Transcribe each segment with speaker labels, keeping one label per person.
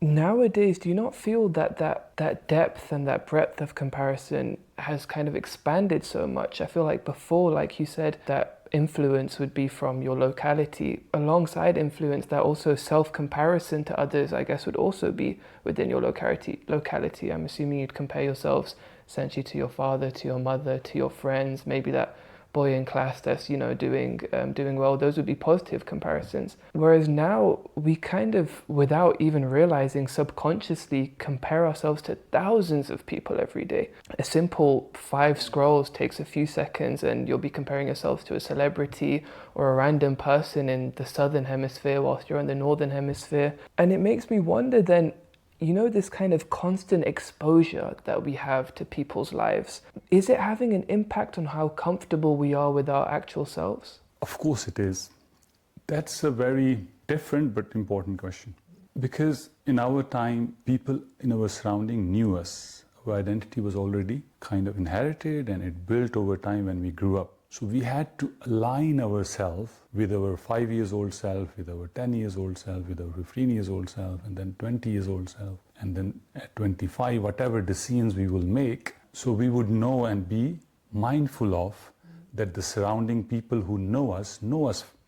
Speaker 1: Nowadays, do you not feel that depth and that breadth of comparison has kind of expanded so much? I feel like before, like you said, that influence would be from your locality. Alongside influence, that also self-comparison to others, I guess, would also be within your locality. I'm assuming you'd compare yourselves essentially to your father, to your mother, to your friends, maybe that boy in class that's doing well. Those would be positive comparisons, whereas now we kind of, without even realizing, subconsciously compare ourselves to thousands of people every day. A simple 5 scrolls takes a few seconds and you'll be comparing yourselves to a celebrity or a random person in the southern hemisphere whilst you're in the northern hemisphere. And it makes me wonder then, this kind of constant exposure that we have to people's lives, is it having an impact on how comfortable we are with our actual selves?
Speaker 2: Of course it is. That's a very different but important question. Because in our time, people in our surrounding knew us. Our identity was already kind of inherited and it built over time when we grew up. So we had to align ourselves with our 5 years old self, with our 10 years old self, with our 15 years old self, and then 20 years old self. And then at 25, whatever decisions we will make, so we would know and be mindful of that the surrounding people who know us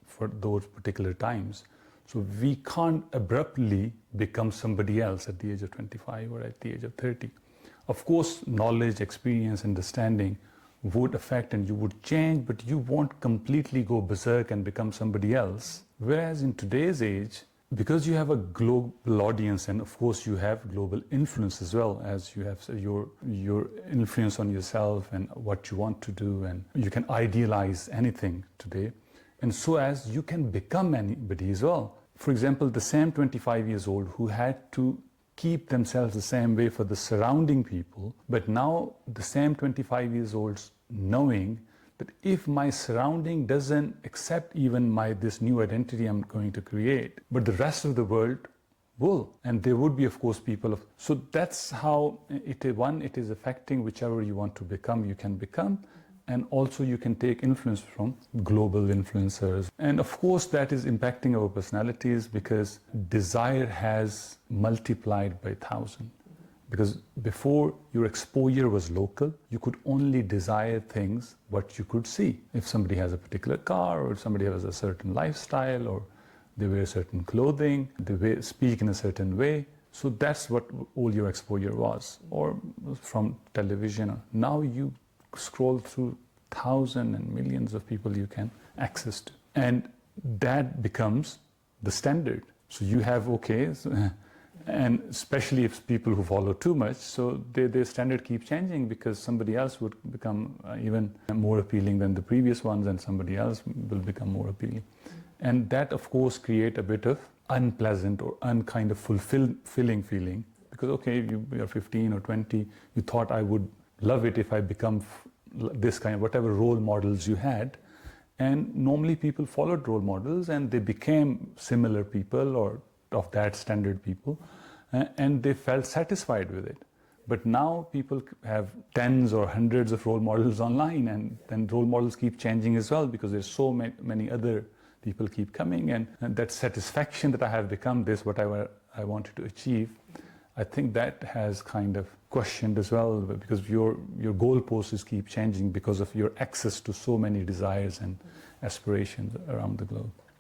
Speaker 2: for those particular times. So we can't abruptly become somebody else at the age of 25 or at the age of 30. Of course, knowledge, experience, understanding would affect and you would change, but you won't completely go berserk and become somebody else. Whereas in today's age, because you have a global audience and of course you have global influence as well, as you have your influence on yourself and what you want to do, and you can idealize anything today, and so as you can become anybody as well. For example, the same 25 years old who had to keep themselves the same way for the surrounding people, but now the same 25 years olds knowing that if my surrounding doesn't accept even this new identity I'm going to create, but the rest of the world will, and there would be of course people of, so that's how it is affecting whichever you want to become, you can become. And also you can take influence from global influencers. And of course that is impacting our personalities because desire has multiplied by 1,000. Because before your exposure was local, you could only desire things what you could see. If somebody has a particular car, or somebody has a certain lifestyle, or they wear certain clothing, they speak in a certain way. So that's what all your exposure was, or from television. Now you scroll through thousands and millions of people you can access to, and that becomes the standard. So you have and especially if people who follow too much, so their standard keeps changing because somebody else would become even more appealing than the previous ones, and somebody else will become more appealing, and that of course create a bit of unpleasant or unkind of fulfilling feeling, because you are 15 or 20, you thought I would love it if I become this kind of whatever role models you had, and normally people followed role models and they became similar people or of that standard people, and they felt satisfied with it. But now people have tens or hundreds of role models online, and then role models keep changing as well because there's so many other people keep coming, and that satisfaction that I have become this, whatever I wanted to achieve, I think that has kind of questioned as well, because your goalposts keep changing because of your access to so many desires and aspirations around the globe.